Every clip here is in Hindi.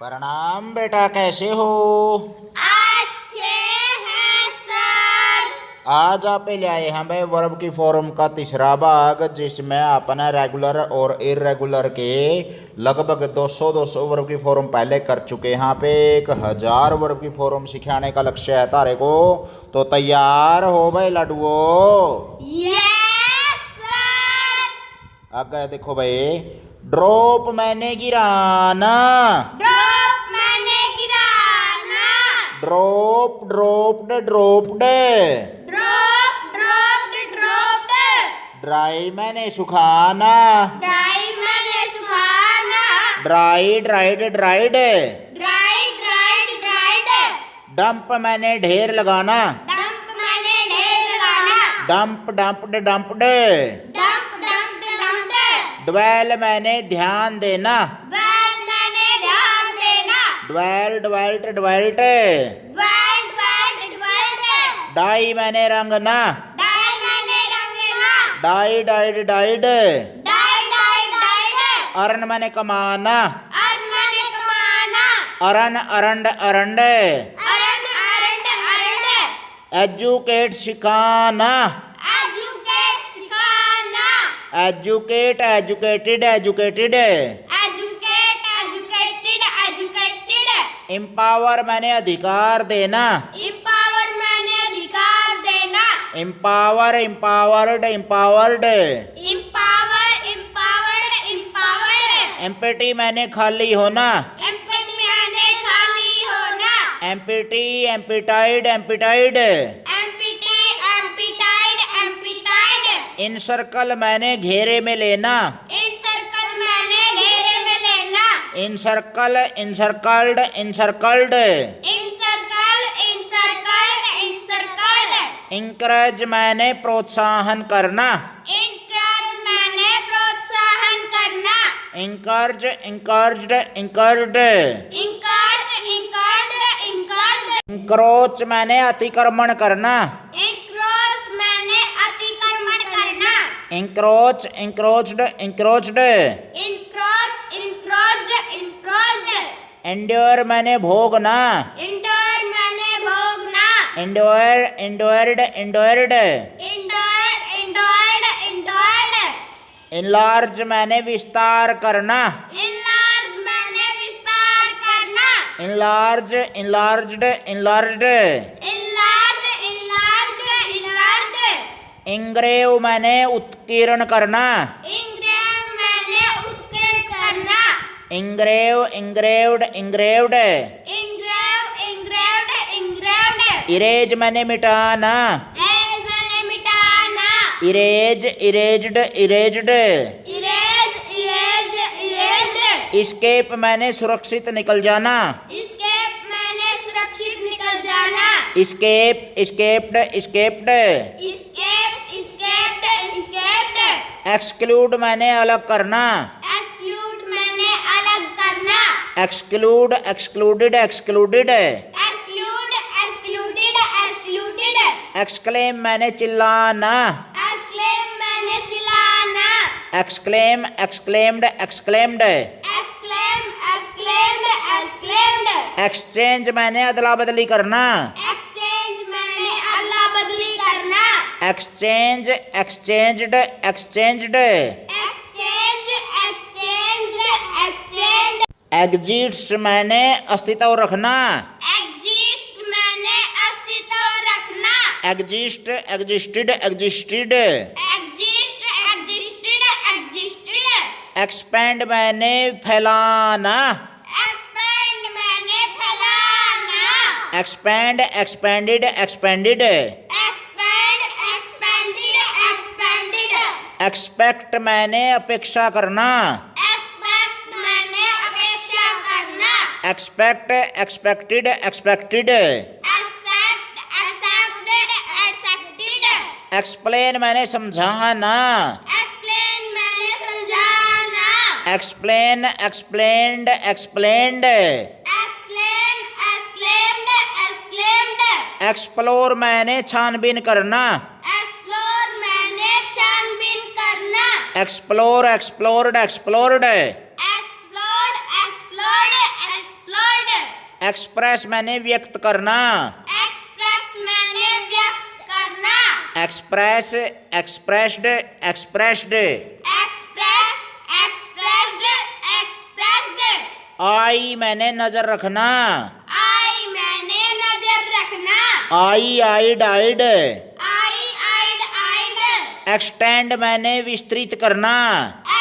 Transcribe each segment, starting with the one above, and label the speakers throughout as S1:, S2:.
S1: प्रणाम बेटा, कैसे हो?
S2: अच्छे हैं सर।
S1: आज आप ले आए हमें वर्ब की फॉर्म का तीसरा भाग, जिसमें अपना रेगुलर और इरेगुलर के लगभग 200 वर्ब की फॉर्म पहले कर चुके हैं। यहाँ पे 1000 वर्ब की फॉर्म सिखाने का लक्ष्य है तारे को। तो तैयार हो भाई लडुओ?
S2: Yes sir.
S1: आगे देखो भाई, ड्रॉप मैंने गिराना,
S2: ड्रॉप मैंने गिराना,
S1: drop dropped dropped,
S2: drop dropped dropped,
S1: dry मैंने सुखाना,
S2: ड्राई मैंने सुखाना,
S1: dry dried dried,
S2: dry dried dried,
S1: dump मैंने ढेर लगाना,
S2: डंप मैंने ढेर लगाना,
S1: dump dumped dumped,
S2: dump dumped dumped,
S1: dwell मैंने ध्यान देना,
S2: वेल मैंने ध्यान देना,
S1: dwell dwelt dwelt,
S2: well well well,
S1: dye मैंने रंगना,
S2: डाई मैंने रंगना,
S1: dye dyed dyed,
S2: dye dye dyed,
S1: earn मैंने कमाना,
S2: अर्न मैंने कमाना,
S1: अरन अरंड अरंड,
S2: अरन अरंड अरंड,
S1: एजुकेट सिखाना,
S2: एजुकेट सिखाना,
S1: educate educated educated,
S2: educate educated educated,
S1: empower मैंने अधिकार देना,
S2: एम्पावर मैंने अधिकार देना,
S1: empower empowered empowered,
S2: empower empowered empowered,
S1: empty मैंने खाली होना,
S2: एम्पटी मैंने खाली होना,
S1: एम्पिटी एम्पिटाइड एम्पिटाइड,
S2: एम्पिटी एम्पिटाइड एम्पिटाइड,
S1: इनसर्कल मैंने घेरे में लेना,
S2: इनसर्कल मैंने घेरे में लेना,
S1: इनसर्कल इनसर्कल्ड इनसर्कल्ड,
S2: इनसर्कल इनसर्कल्ड इनसर्कल्ड,
S1: इंकरेज मैंने प्रोत्साहन करना,
S2: इंकरेज मैंने प्रोत्साहन करना,
S1: इंकर्ज इंकर्ज्ड इंकर्ज्ड,
S2: इंकर्ज इंकर्ज इंकर्ज,
S1: इंक्रोच मैंने अतिक्रमण करना,
S2: इंक्रोच मैंने अतिक्रमण करना,
S1: encroach encroached encroached,
S2: encroach encroached encroached,
S1: endure मैंने भोगना,
S2: इंडोर मैंने भोगना,
S1: endure endured endured,
S2: endure endured endured,
S1: enlarge मैंने विस्तार करना,
S2: इनलार्ज मैंने विस्तार करना,
S1: enlarge enlarged enlarged,
S2: enlarge enlarge enlarge,
S1: engrave मैंने उत्कीर्ण करना,
S2: इंग्रेव मैंने उत्कीर्ण करना,
S1: engrave engraved engraved,
S2: engrave engraved engraved,
S1: erase मैंने मिटाना,
S2: एज मैंने मिटाना,
S1: erase erased erased,
S2: erase erase erase,
S1: escape मैंने सुरक्षित निकल जाना,
S2: एस्केप मैंने सुरक्षित निकल जाना,
S1: escape escaped escaped,
S2: escape escaped escaped,
S1: exclude मैंने अलग करना,
S2: एक्सक्लूड मैंने अलग करना,
S1: exclude excluded excluded,
S2: exclude excluded excluded,
S1: exclaim मैंने चिल्लाना,
S2: एक्सक्लेम मैंने सिलाना,
S1: exclaim exclaimed exclaimed,
S2: exclaim exclaimed exclaimed,
S1: exchange मैंने अदला बदली करना,
S2: एक्सचेंज मैंने अदला बदली करना,
S1: exchange exchanged exchanged,
S2: exchange exchange exchange,
S1: exist मैंने अस्तित्व रखना,
S2: एग्जिस्ट मैंने अस्तित्व रखना,
S1: exist existed existed,
S2: exist existed existed,
S1: expand मैंने फैलाना,
S2: एक्सपेंड मैंने फैलाना,
S1: expand expanded expanded,
S2: expand expanded expanded,
S1: expect मैंने अपेक्षा करना,
S2: एक्सपेक्ट मैंने अपेक्षा करना,
S1: expect expected expected,
S2: expect expected expected,
S1: explain मैंने समझाना,
S2: एक्सप्लेन मैंने समझाना,
S1: explain explained explained,
S2: explain explained explained,
S1: explore मैंने छानबीन करना,
S2: एक्सप्लोर मैंने छानबीन करना,
S1: explore explored explored,
S2: explored explored explored,
S1: express मैंने व्यक्त करना,
S2: एक्सप्रेस मैंने व्यक्त करना,
S1: express expressed expressed,
S2: express expressed expressed,
S1: eye मैंने नजर रखना,
S2: आई मैंने नजर रखना,
S1: आई आइड आइड,
S2: आई आइड आइड,
S1: एक्सटेंड मैंने विस्तृत करना,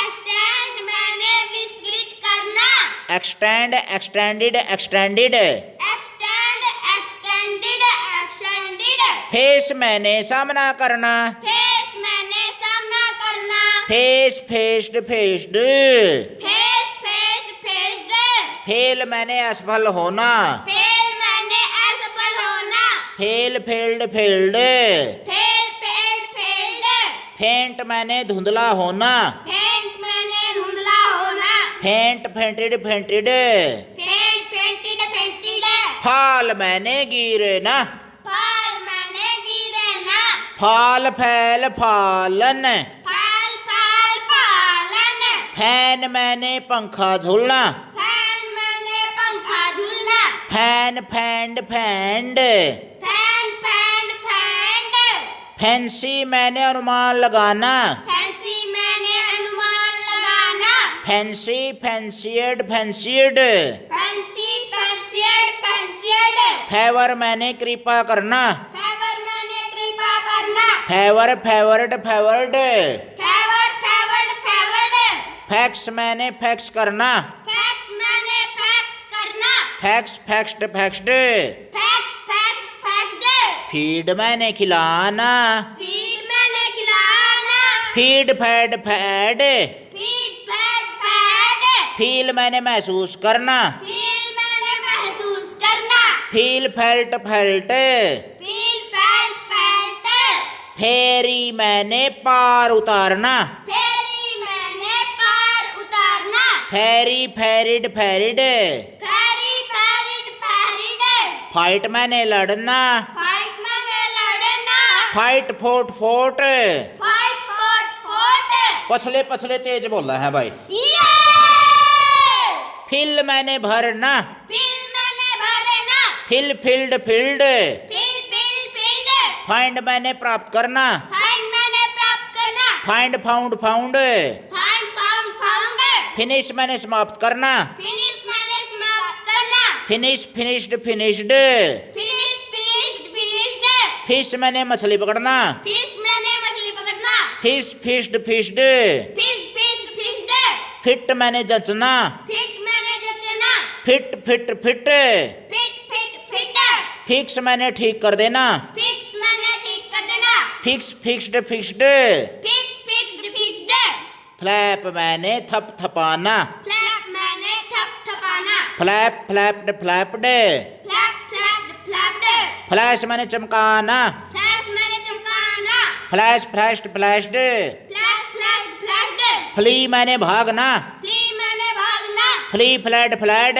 S2: एक्सटेंड मैंने विस्तृत करना,
S1: extend extended extended,
S2: extend extended extended,
S1: face मैंने सामना करना,
S2: फेस मैंने सामना करना,
S1: face faced faced,
S2: face face faced,
S1: fail मैंने असफल होना,
S2: फेल मैंने असफल होना,
S1: fail failed failed,
S2: fail fail failed,
S1: फेंट मैंने धुंधला होना,
S2: फेंट मैंने धुंधला होना,
S1: फेंट फेंटेड फेंटेड,
S2: फेंट फेंटेड फेंटेड,
S1: फाल मैंने गिरना,
S2: फाल मैंने गिरना,
S1: फाल फैल फालन,
S2: फाल फाल फालन,
S1: फैन मैंने पंखा झूलना,
S2: फैन मैंने पंखा झूलना,
S1: fan fanned fanned,
S2: fan fan fanned,
S1: fancy मैंने अनुमान लगाना,
S2: फैंसी मैंने अनुमान लगाना,
S1: fancy fancied fancied,
S2: fancy fancied fancied,
S1: favour मैंने कृपा करना,
S2: फेवर मैंने कृपा करना,
S1: favour favoured favoured,
S2: favour favoured favoured,
S1: fax मैंने फैक्स करना,
S2: फैक्स मैंने फैक्स करना,
S1: fax faxed faxed,
S2: fax fax faxed,
S1: feed मैंने खिलाना,
S2: फीड मैंने खिलाना,
S1: feed fed fed,
S2: feed fed fed,
S1: feel मैंने महसूस करना,
S2: फील मैंने महसूस करना,
S1: feel felt felt,
S2: feel felt felt,
S1: ferry मैंने पार उतारना,
S2: फेरी मैंने पार उतारना,
S1: फेरी फेरिड फेरिड,
S2: फेरी फेरिड फेरिड,
S1: फाइट मैंने लड़ना,
S2: फाइट मैंने लड़ना,
S1: फाइट फोट फोट,
S2: फाइट फोट फोट,
S1: पछले पछले तेज बोला है भाई,
S2: ये
S1: फिल मैंने भरना,
S2: फिल मैंने भरना,
S1: fill filled filled,
S2: fill fill filled,
S1: find मैंने प्राप्त करना,
S2: फाइंड मैंने प्राप्त करना,
S1: find found found,
S2: find found found,
S1: finish मैंने समाप्त करना,
S2: फिनिश मैंने समाप्त करना,
S1: finish finished finished,
S2: finish finished finished,
S1: fish मैंने मछली पकड़ना,
S2: फिश मैंने मछली पकड़ना,
S1: fish fished fished,
S2: fish fish fished,
S1: fit मैंने जचना,
S2: फिट मैंने जचना,
S1: fit fit fit,
S2: fit fit fit,
S1: fix मैंने ठीक कर देना,
S2: फिक्स मैंने ठीक कर देना,
S1: fix fixed fixed,
S2: fix fixed fixed,
S1: flap मैंने थप थपाना,
S2: फ्लैप मैंने थप थपाना,
S1: flap flapped flapped,
S2: flap flapped flapped,
S1: flash मैंने चमकाना,
S2: फ्लैश मैंने चमकाना,
S1: flash flashed flashed,
S2: flash flash flashed,
S1: flee मैंने भागना,
S2: फ्ली मैंने भागना,
S1: flee fled fled,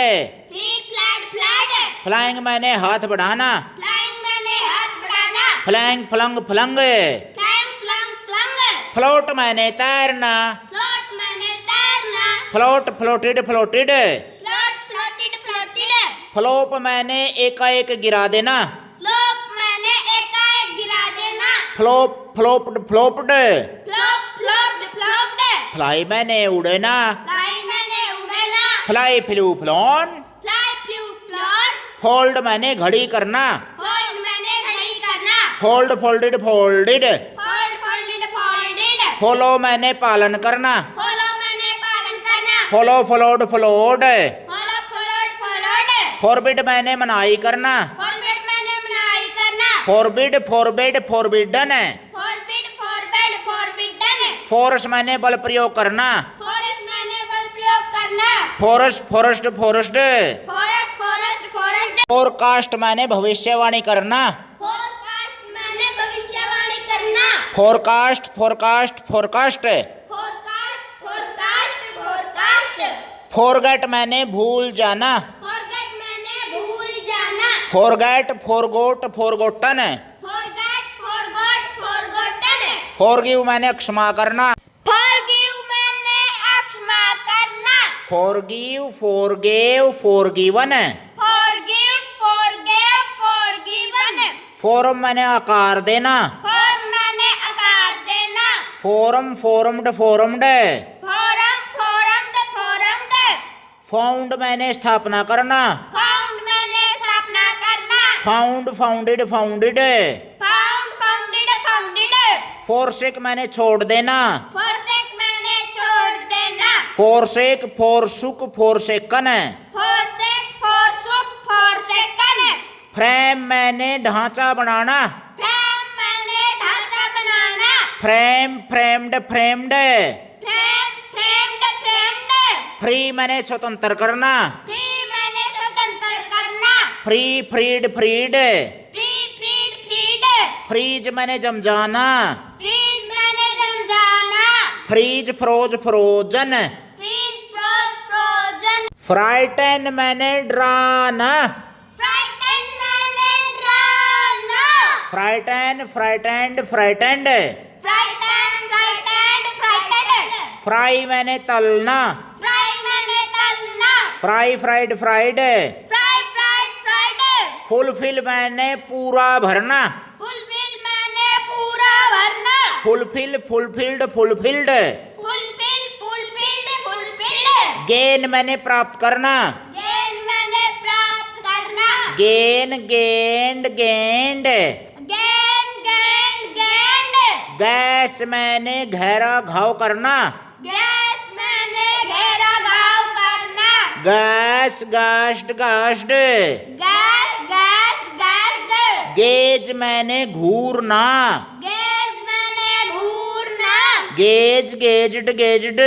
S2: flee fled fled,
S1: fling मैंने हाथ बढ़ाना,
S2: फ्लाइंग मैंने हाथ बढ़ाना,
S1: fling flung flung,
S2: fling flung flung,
S1: float मैंने तैरना,
S2: फ्लोट मैंने तैरना,
S1: float floated floated,
S2: float floated floated,
S1: flop मैंने एकाएक गिरा देना,
S2: फ्लोप मैंने एकाएक गिरा देना,
S1: फ्लोप फ्लोप्ड फ्लोप्ड,
S2: फ्लोप फ्लोप्ड फ्लोप्ड,
S1: फ्लाई मैंने उड़ना,
S2: फ्लाई मैंने उड़ना,
S1: fly flu flown,
S2: fly flu flown,
S1: fold मैंने घड़ी करना,
S2: फोल्ड मैंने घड़ी करना,
S1: fold folded folded,
S2: fold folded folded,
S1: follow मैंने पालन करना,
S2: फॉलो मैंने पालन करना,
S1: follow followed flowed,
S2: follow followed followed,
S1: forbid मैंने मनाही करना,
S2: फॉरबिड मैंने मनाही करना,
S1: forbid forbid forbidden,
S2: forbid forbid forbidden,
S1: force मैंने बल प्रयोग करना,
S2: फोर्स मैंने बल प्रयोग करना,
S1: forest forest forest,
S2: forest forest forest,
S1: forecast मैंने भविष्यवाणी करना,
S2: फोरकास्ट मैंने भविष्यवाणी करना,
S1: forecast forecast forecast,
S2: forecast forecast forecast,
S1: forget मैंने भूल जाना,
S2: फॉरगेट मैंने भूल जाना,
S1: forget forgot forgotten,
S2: forget forgot forgotten,
S1: forgive मैंने क्षमा करना,
S2: फॉरगिव मैंने क्षमा करना,
S1: forgive forgave forgiven,
S2: forgive
S1: form मैंने आकार देना,
S2: फॉर्म मैंने आकार देना,
S1: form formed formed,
S2: form formed formed,
S1: found मैंने स्थापना करना,
S2: फाउंड मैंने स्थापना करना,
S1: found founded founded,
S2: found founded founded,
S1: forsake मैंने छोड़ देना,
S2: फोरसेक मैंने छोड़ देना,
S1: forsake forsook forsaken,
S2: forsake forsook forsaken,
S1: frame मैंने ढांचा बनाना,
S2: फ्रेम मैंने ढांचा बनाना,
S1: frame framed framed,
S2: frame framed framed,
S1: free मैंने स्वतंत्र करना,
S2: फ्री मैंने स्वतंत्र करना,
S1: free freed freed,
S2: free freed freed,
S1: freeze मैंने जम जाना,
S2: फ्रीज मैंने समझाना,
S1: freeze froze frozen,
S2: freeze froze frozen,
S1: frighten मैंने डराना,
S2: फ्राइटन मैंने डराना,
S1: frighten frightened frightened,
S2: frighten frightened frightened,
S1: fry मैंने तलना,
S2: फ्राई मैंने तलना,
S1: fry fried fried,
S2: fry fried fried,
S1: fulfil मैंने पूरा भरना,
S2: फुलफिल मैंने पूरा भरना,
S1: fulfil fulfilled fulfilled,
S2: fulfil fulfilled fulfilled,
S1: gain मैंने प्राप्त करना,
S2: गेन मैंने प्राप्त करना,
S1: gain gained gained,
S2: gain gain gained,
S1: gash मैंने गहरा घाव करना,
S2: गैस मैंने घेरा घाव करना,
S1: gash gashed gashed,
S2: gash gazed gas,
S1: gaze मैंने घूरना,
S2: गैस मैंने घूरना,
S1: gaze gazed gazed,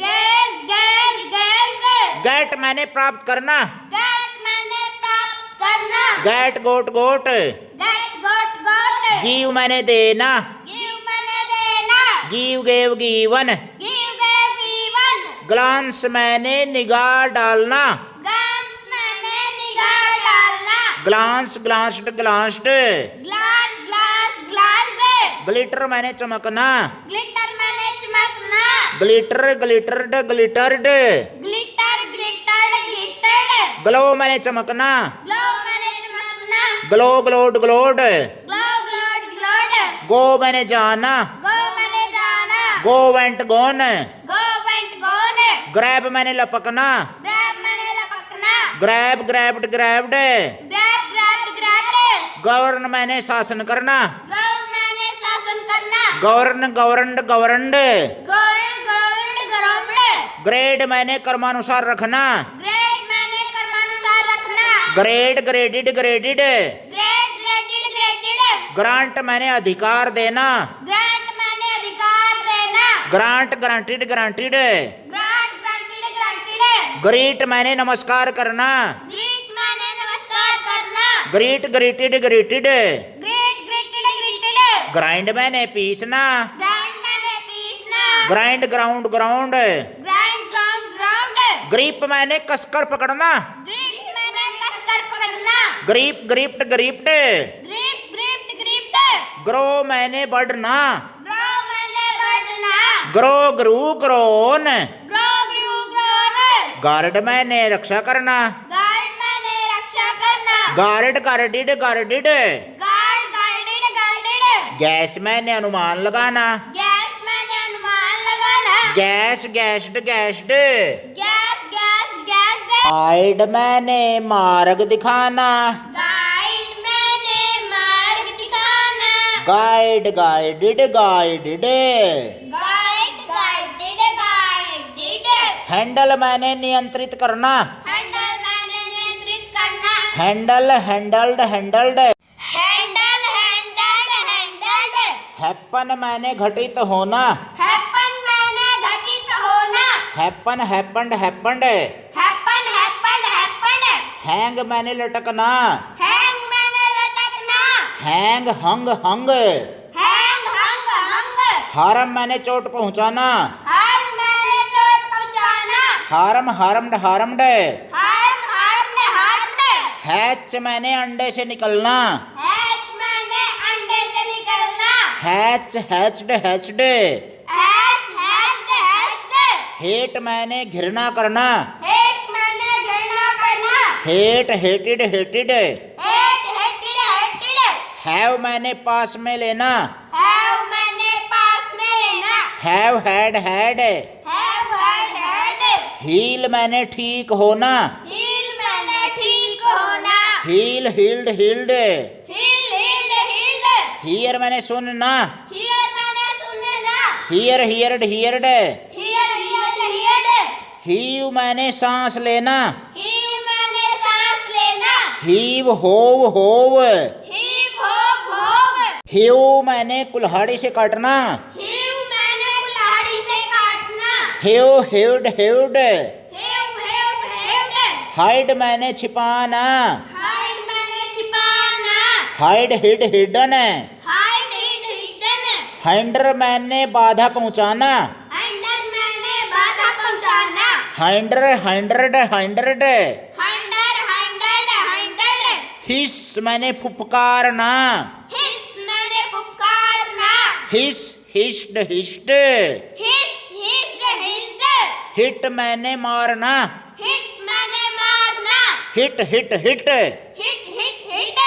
S2: gaze gazed gazed,
S1: get मैंने प्राप्त करना,
S2: गैस मैंने प्राप्त करना,
S1: get got got,
S2: get got got,
S1: give मैंने देना,
S2: गिव मैंने देना,
S1: give gave given,
S2: give gave given,
S1: glance मैंने निगाह डालना,
S2: ग्लांस मैंने निगाह डालना,
S1: glance glanced glanced,
S2: glance glanced glanced,
S1: glitter मैंने चमकना,
S2: ग्लिटर मैंने चमकना,
S1: glitter glittered glittered,
S2: glitter glittered glittered,
S1: glow मैंने चमकना,
S2: ग्लो मैंने चमकना,
S1: glow glowed glowed,
S2: glow glowed glowed,
S1: go मैंने जाना,
S2: गो मैंने जाना,
S1: go went gone,
S2: go went gone,
S1: grab मैंने लपकना,
S2: ग्रैब मैंने लपकना,
S1: grab grabbed grabbed,
S2: grab grabbed grabbed,
S1: govern मैंने शासन करना,
S2: गो मैंने शासन करना,
S1: govern governed governed,
S2: govern governed governed,
S1: grade मैंने कर्मानुसार रखना,
S2: ग्रेड मैंने कर्मानुसार रखना,
S1: grade graded graded,
S2: grade graded graded,
S1: grant मैंने अधिकार देना,
S2: ग्रांट मैंने अधिकार देना,
S1: grant granted granted,
S2: grant granted granted,
S1: greet मैंने नमस्कार करना,
S2: ग्रीट मैंने नमस्कार करना,
S1: greet greeted greeted,
S2: greet greeted greeted,
S1: grind मैंने पीसना,
S2: ग्राइंड मैंने पीसना,
S1: grind ground ground,
S2: grind ground ground,
S1: grip मैंने कसकर पकड़ना,
S2: ग्रीप मैंने कसकर पकड़ना,
S1: grip gripped gripped,
S2: grip gripped gripped,
S1: grow मैंने बढ़ना,
S2: ग्रो मैंने बढ़ना,
S1: grow grew grown,
S2: grow grew grown,
S1: guard मैंने रक्षा करना,
S2: गार्ड मैंने रक्षा करना,
S1: guard guarded guarded,
S2: guard guarded guarded,
S1: gas मैंने अनुमान लगाना,
S2: गैस मैंने अनुमान लगाना,
S1: gas gassed gassed,
S2: gas gazed gas,
S1: guide मैंने मार्ग दिखाना,
S2: गाइड मैंने मार्ग दिखाना,
S1: guide guided guided,
S2: guide guided guided,
S1: handle मैंने नियंत्रित करना,
S2: हैंडल मैंने नियंत्रित करना,
S1: handle handled handled,
S2: handle handled handled,
S1: happen मैंने घटित होना,
S2: हैपन मैंने घटित होना,
S1: happen happened happened,
S2: happen happen happen,
S1: hang मैंने लटकना,
S2: हैंग मैंने लटकना,
S1: हैंग हंग हंग,
S2: हैंग हंग हंग,
S1: हारम मैंने चोट पहुंचाना,
S2: हार्म मैंने चोट पहुंचाना,
S1: harm harmed harmed,
S2: harm harmed harmed,
S1: hatch मैंने अंडे से निकलना,
S2: हैच मैंने अंडे से निकलना,
S1: hatch hatched hatched,
S2: hatch hatched hatched,
S1: hate मैंने घृणा करना,
S2: हेट मैंने घृणा करना,
S1: hate hated hated,
S2: hate hated hated,
S1: have मैंने पास में लेना,
S2: हैव मैंने पास में लेना,
S1: have had had,
S2: have had,
S1: heal मैंने ठीक होना,
S2: हील मैंने ठीक होना,
S1: heal healed healed,
S2: heal healed,
S1: hear मैंने सुनना,
S2: हियर मैंने सुनना,
S1: hear heard heard,
S2: hear heard,
S1: heave मैंने सांस लेना,
S2: हीव मैंने सांस लेना,
S1: heave hove hove,
S2: heave hove,
S1: hew मैंने कुल्हाड़ी से काटना,
S2: हीव मैंने कुल्हाड़ी से काटना,
S1: hew hewed hewed,
S2: hew hewed,
S1: hide मैंने छिपाना,
S2: हाइड मैंने छिपाना,
S1: hide hid hidden,
S2: hide hidden,
S1: hinder मैंने बाधा पहुंचाना,
S2: अंडर मैंने बाधा पहुंचाना,
S1: hinder hindered hindered,
S2: hinder hindered hindered,
S1: hiss मैंने फुफकारना,
S2: हिस मैंने पुकारना,
S1: हिस हिस्ड हिस्ड,
S2: हिस हिस्ड हिस्ड,
S1: हिट मैंने मारना,
S2: हिट मैंने मारना,
S1: hit hit hit,
S2: hit hit hit,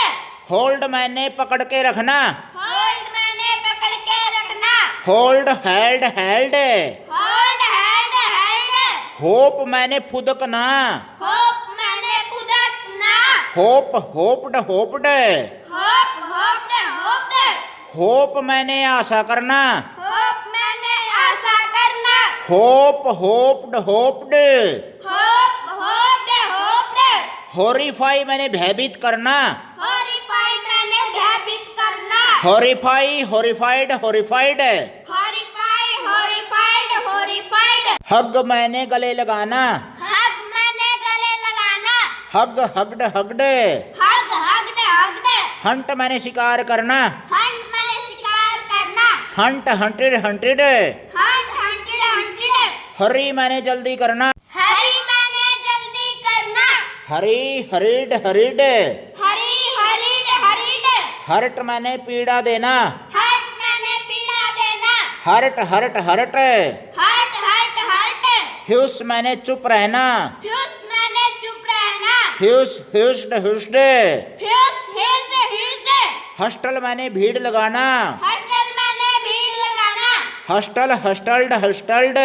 S1: hold मैंने पकड़ के रखना,
S2: होल्ड मैंने पकड़ के रखना,
S1: hold held held,
S2: hold held held,
S1: hop मैंने फुदकना,
S2: होप मैंने पुदकना,
S1: hop hoped hoped,
S2: hope hoped hoped,
S1: hope मैंने आशा करना,
S2: होप मैंने आशा करना,
S1: hope hoped hoped,
S2: hope hoped hoped,
S1: horrify मैंने भयभीत करना,
S2: हॉरिफाई मैंने भयभीत करना,
S1: horrify horrified horrified,
S2: horrify horrified horrified,
S1: hug मैंने गले लगाना,
S2: हग मैंने गले लगाना,
S1: हग हगड हगड,
S2: हग हगड हगड,
S1: हंट मैंने शिकार करना,
S2: हंट मैंने शिकार करना,
S1: hunt hunted hunted,
S2: hunt hunted hunted,
S1: hurry मैंने जल्दी करना,
S2: हरी मैंने जल्दी करना,
S1: hurry hurried hurried,
S2: hurry hurried hurried,
S1: hurt मैंने पीड़ा देना,
S2: हर्ट मैंने पीड़ा देना,
S1: hurt hurt hurt,
S2: hurt hurt hurt,
S1: hush मैंने चुप रहना,
S2: फ्यूस मैंने चुप रहना,
S1: ह्यूस ह्यूस्ड ह्यूस्ड,
S2: फ्यूस हिस्ड हिस्ड,
S1: हस्टल मैंने भीड़ लगाना,
S2: हॉस्टल मैंने भीड़ लगाना,
S1: hustle hustled hustled,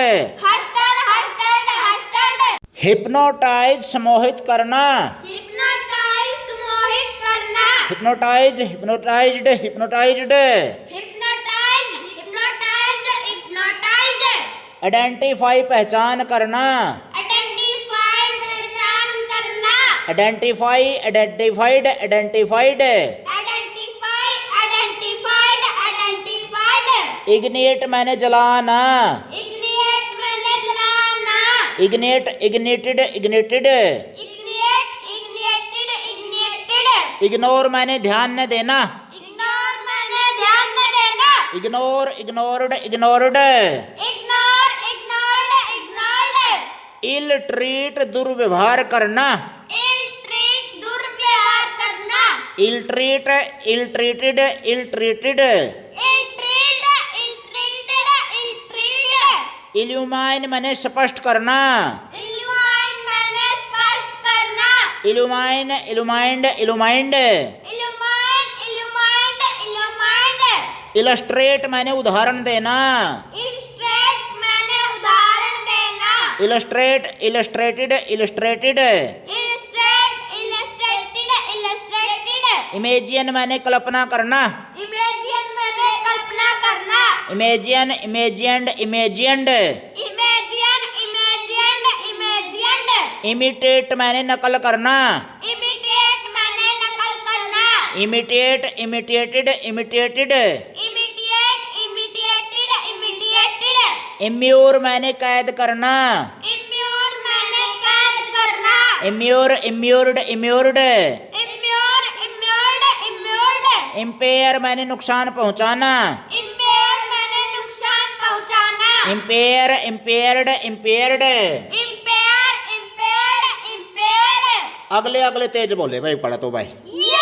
S2: hustle hustled hustled,
S1: hypnotize सम्मोहित करना,
S2: हिप्नोटाइज मोहित करना,
S1: hypnotize hypnotized hypnotized,
S2: hypnotize hypnotized hypnotize,
S1: identify पहचान करना,
S2: आइडेंटिफाई पहचान करना,
S1: identify identified identified,
S2: identify identified identified,
S1: ignite मैंने जलाना,
S2: इग्निएट मैंने जलाना,
S1: ignite ignited ignited,
S2: ignite ignited ignited,
S1: ignore मैंने ध्यान न देना,
S2: इग्नोर मैंने ध्यान न देना,
S1: ignore ignored ignored,
S2: ignore ignored ignored,
S1: ill treat दुर्व्यवहार करना,
S2: इल ट्रीट दुर्व्यवहार करना,
S1: ill treat ill treated ill treated,
S2: ill treat ill treated ill treated,
S1: illumine मैंने स्पष्ट करना,
S2: इल्यूमाइन मैंने स्पष्ट करना,
S1: illumine illumined illumined,
S2: illumine illumined illumined,
S1: illustrate मैंने उदाहरण देना,
S2: इलस्ट्रेट मैंने उदाहरण देना,
S1: illustrate illustrated illustrated,
S2: illustrate illustrated illustrated,
S1: imagine मैंने कल्पना करना,
S2: इमेजिन मैंने कल्पना करना,
S1: imagine imagined imagined,
S2: imagine imagined imagined,
S1: imitate मैंने नकल करना,
S2: इमिटेट मैंने नकल करना,
S1: imitate imitated imitated,
S2: imitate imitated imitated,
S1: immure मैंने कैद करना,
S2: इम्यूर मैंने कैद करना,
S1: इम्यूर इम्यूर्ड इम्यूर्ड,
S2: इम्यूर इम्यूर्ड इम्यूर्ड,
S1: इम्पेयर मैंने नुकसान पहुंचाना,
S2: इम्पेयर मैंने नुकसान पहुंचाना,
S1: empire impaired impaired,
S2: empire impaired impaired,
S1: अगले अगले तेज बोले भाई, पढ़ा तो भाई।
S2: ये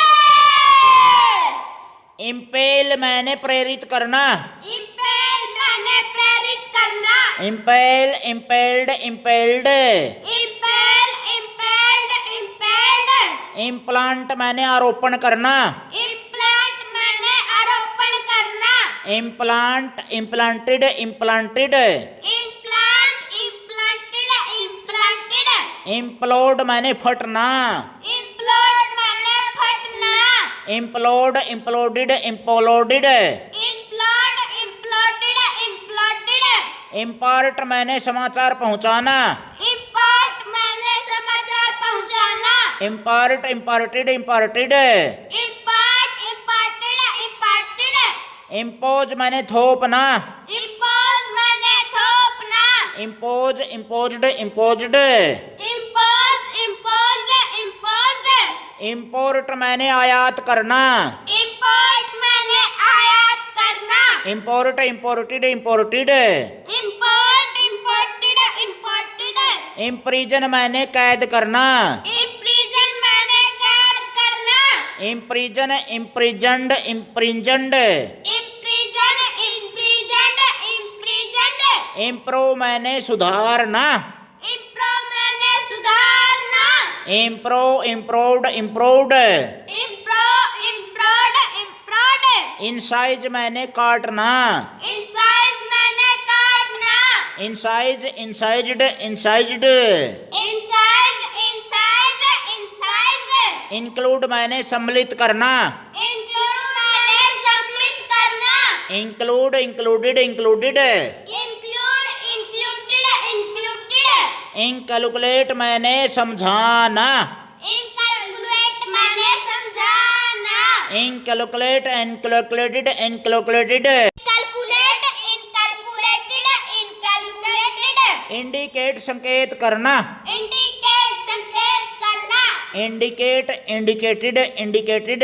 S1: इम्पेल मैंने प्रेरित करना,
S2: इम्पेल मैंने प्रेरित करना,
S1: impel impelled impelled,
S2: impel impelled impelled,
S1: implant मैंने आरोपण करना,
S2: implant
S1: implant implanted implanted
S2: implant implanted implanted
S1: implode माने फटना
S2: implode माने फटना
S1: implode imploded imploded
S2: implode imploded imploded
S1: impart मैंने समाचार पहुंचाना
S2: impart माने समाचार पहुंचाना
S1: impart imparted imparted
S2: impart imparted imparted
S1: impose मैंने थोपना
S2: impose माने थोपना
S1: impose imposed imposed
S2: impose imposed imposed
S1: import मैंने आयात करना
S2: import माने आयात करना
S1: import imported imported
S2: import imported imported
S1: imprison मैंने कैद करना
S2: imprison माने कैद करना
S1: imprison imprisoned imprisoned
S2: imprison imprisoned imprisoned
S1: improve मैंने सुधारना
S2: improve माने सुधारना
S1: improve improved improved
S2: improve improved improved
S1: incise मैंने काटना
S2: incise माने काटना
S1: incise incised incised
S2: incise incised incised
S1: include मैंने सम्मिलित करना
S2: include माने सम्मिलित करना
S1: include included included
S2: include included included
S1: inculcate मैंने समझाना
S2: incalculate माने समझाना
S1: inculcate inculcated inculcated
S2: calculate incalculated incalculated
S1: indicate संकेत करना
S2: indicate संकेत करना
S1: indicate indicated indicated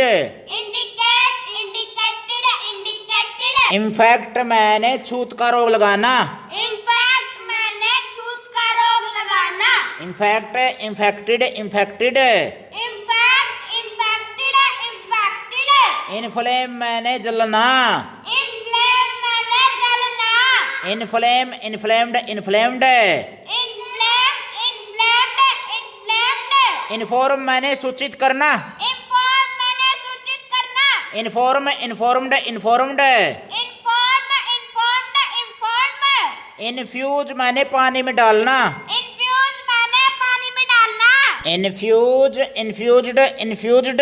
S2: indicate indicated indicated
S1: in fact मैंने छूत का रोग लगाना
S2: in fact माने छूत का रोग लगाना
S1: infect infected infected
S2: in fact infected infected
S1: inflame मैंने जलना
S2: inflame माने जलना
S1: inflame inflamed inflamed
S2: inflame inflamed inflamed
S1: inform मैंने सूचित करना
S2: inform माने सूचित करना
S1: inform informed informed
S2: inform informed inform
S1: infuse मैंने पानी में डालना
S2: infuse माने पानी में डालना
S1: infuse infused infused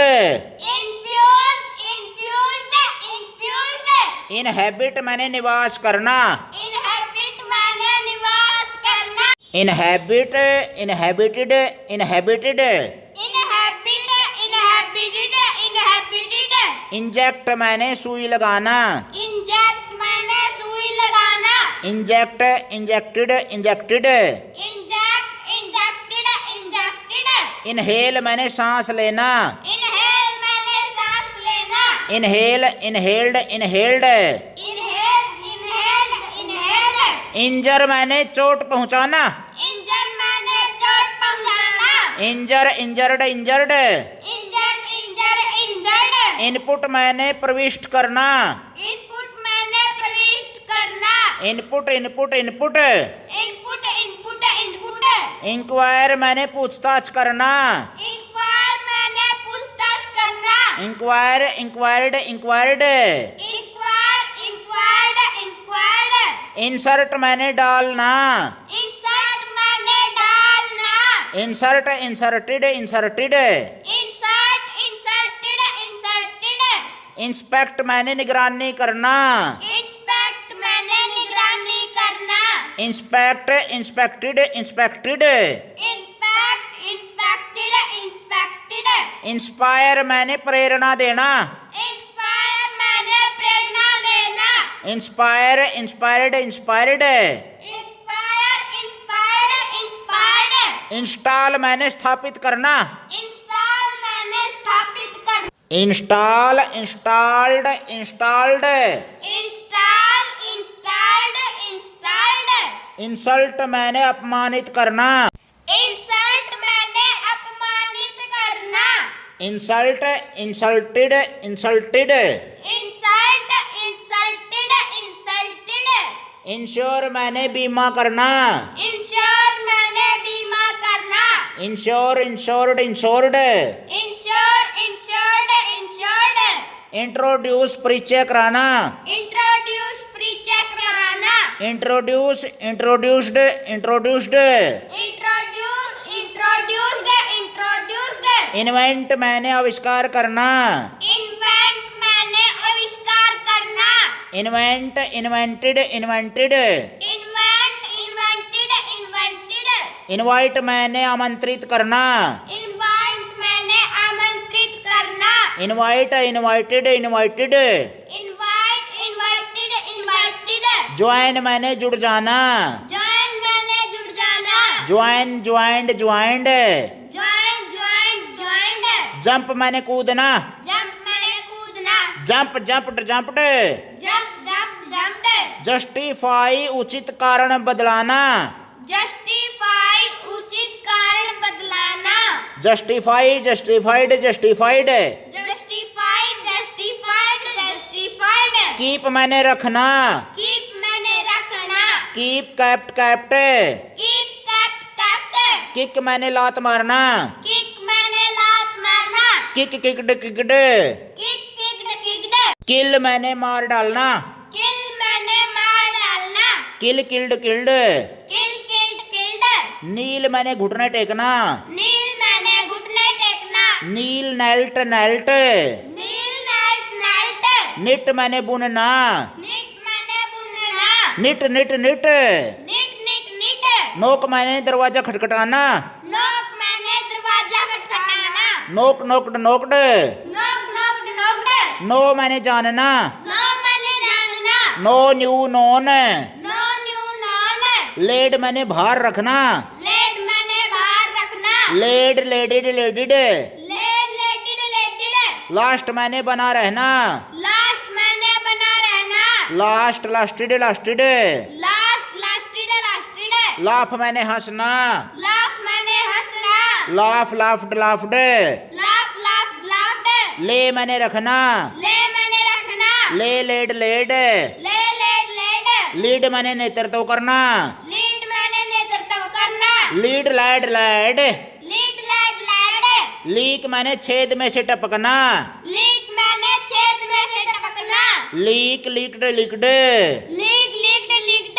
S2: infuse infused infused
S1: inhabit मैंने निवास करना
S2: inhabit माने निवास करना
S1: inhabit inhabited inhabited
S2: inhabit inhabited inhabited
S1: inject मैंने सुई लगाना
S2: inject माने सुई लगाना
S1: inject injected injected
S2: inject injected injected
S1: inhale मैंने सांस लेना
S2: inhale माने सांस लेना
S1: inhale inhaled inhaled
S2: inhale inhaled inhaled
S1: injure मैंने चोट पहुंचाना
S2: इंजन माने चोट पहुंचाना
S1: injure injured injured
S2: injure injure injured
S1: input मैंने प्रविष्ट करना
S2: इनपुट माने प्रविष्ट करना
S1: input input input
S2: input input input
S1: inquire मैंने पूछताछ करना
S2: इंक्वायर माने पूछताछ करना
S1: inquire inquired inquired
S2: inquire inquired inquired
S1: insert मैंने डालना
S2: इंसर्ट माने डालना
S1: insert inserted inserted
S2: insert inserted inserted
S1: inspect मैंने निगरानी करना
S2: इंस्पेक्ट माने निगरानी करना
S1: inspect inspected inspected
S2: inspect inspected inspected
S1: inspire मैंने प्रेरणा देना
S2: इंस्पायर माने प्रेरणा देना
S1: inspire inspired inspired
S2: inspire inspired inspired
S1: install मैंने स्थापित करना
S2: इंस्टॉल माने स्थापित कर
S1: install installed installed
S2: install installed installed
S1: insult मैंने अपमानित करना
S2: इंसल्ट माने अपमानित करना
S1: insult insulted insulted
S2: insult insulted insulted
S1: insure मैंने बीमा करना
S2: इंश्योर माने बीमा करना
S1: ensure insured insured
S2: ensure insured insured
S1: introduce परिचय कराना
S2: introduce
S1: introduce introduced introduced
S2: introduce introduced introduced
S1: invent मैंने आविष्कार करना
S2: इन्वेंट मैंने आविष्कार करना
S1: invent invented invented
S2: invent invented invented
S1: invite मैंने आमंत्रित करना
S2: इनवाइट मैंने आमंत्रित करना
S1: invite invited invited
S2: invite invited invited
S1: join मैंने जुड़ जाना
S2: जॉइन मैंने जुड़ जाना
S1: join joined joined
S2: join join joined
S1: jump मैंने कूदना
S2: जंप मैंने कूदना
S1: jump jumped jumped
S2: jump jump jumped
S1: justify उचित कारण बदलाना
S2: जस्टिफाई उचित कारण बदलाना
S1: justify justified justified
S2: justify justified justified
S1: keep मैंने रखना
S2: कीप मैंने रखना
S1: keep kept kept
S2: keep kept kept
S1: kick मैंने लात मारना
S2: किक मैंने लात मारना
S1: kick kicked kicked
S2: kick kicked kicked
S1: kill मैंने मार डालना
S2: किल मैंने मार डालना
S1: kill killed killed
S2: kill killed killed
S1: kneel मैंने घुटने टेकना
S2: नील मैंने घुटने टेकना
S1: kneel knelt knelt
S2: kneel night night
S1: knit मैंने बुनना
S2: निट मैंने बुनना
S1: knit knit knit
S2: knit knit knit
S1: knock मैंने दरवाजा खटखटाना
S2: नोक मैंने दरवाजा खटखटाना
S1: नोक नोकड नोकड
S2: नोक नोक नोकड
S1: नो मैंने जानना
S2: नो मैंने जानना
S1: know knew known
S2: know knew known
S1: lade मैंने बाहर रखना
S2: लेड मैंने बाहर रखना
S1: lade laded laded
S2: lade laded laded
S1: last मैंने बना रहना
S2: लास्ट मैंने बना रहना
S1: last lasted lasted
S2: last lasted lasted
S1: laugh मैंने हंसना
S2: लाफ मैंने हंसना
S1: laugh laughed laughed
S2: laugh laugh laughed
S1: lay मैंने रखना
S2: ले मैंने रखना
S1: lay laid laid
S2: lay laid laid
S1: lead मैंने नेतृत्व करना
S2: लीड मैंने नेतृत्व करना
S1: lead led led
S2: lead led led
S1: leak मैंने छेद में से टपकना
S2: लीक मैंने छेद में से टपकना
S1: leak leaked leaked
S2: leak leaked leaked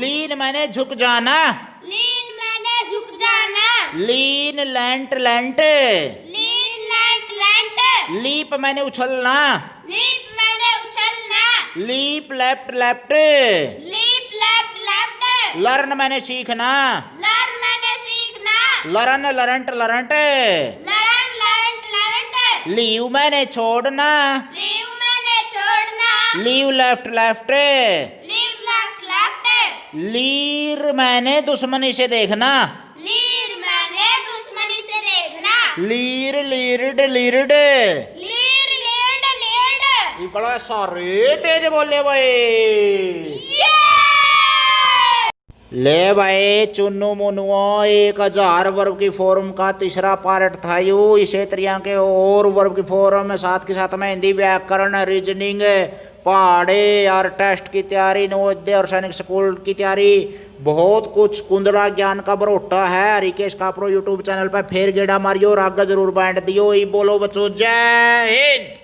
S1: lean मैंने झुक जाना
S2: लीन मैंने झुक जाना
S1: lean leant leant
S2: lean leant leant
S1: leap मैंने उछलना
S2: लीप मैंने उछलना
S1: leap leapt leapt
S2: leap leapt leapt
S1: learn मैंने सीखना
S2: लर्न मैंने सीखना
S1: learn learnt learnt
S2: learn learn learnt
S1: leave मैंने छोड़ना
S2: लीव मैंने छोड़ना
S1: leave left left
S2: leave left left
S1: leer मैंने दुश्मनी से देखना
S2: लीर मैंने दुश्मनी से देखना
S1: लीर लीरड लीरड
S2: लीर लीड लीड
S1: इकड़ा सारे तेज बोले भाई ले भाई चुन्नू मुनुआ 1000 वर्ग की फॉर्म का तीसरा पार्ट था यू इसे तरह के और वर्ग की फॉर्म में साथ के साथ में हिंदी व्याकरण रीजनिंग पहाड़े और टेस्ट की तैयारी नवोदय और सैनिक स्कूल की तैयारी बहुत कुछ कुंदड़ा ज्ञान का बरोटा है हरिकेश कापरो यूट्यूब चैनल पर फिर गेड़ा मारियो और आगे जरूर बांट दियो। बोलो बच्चों जय हिंद।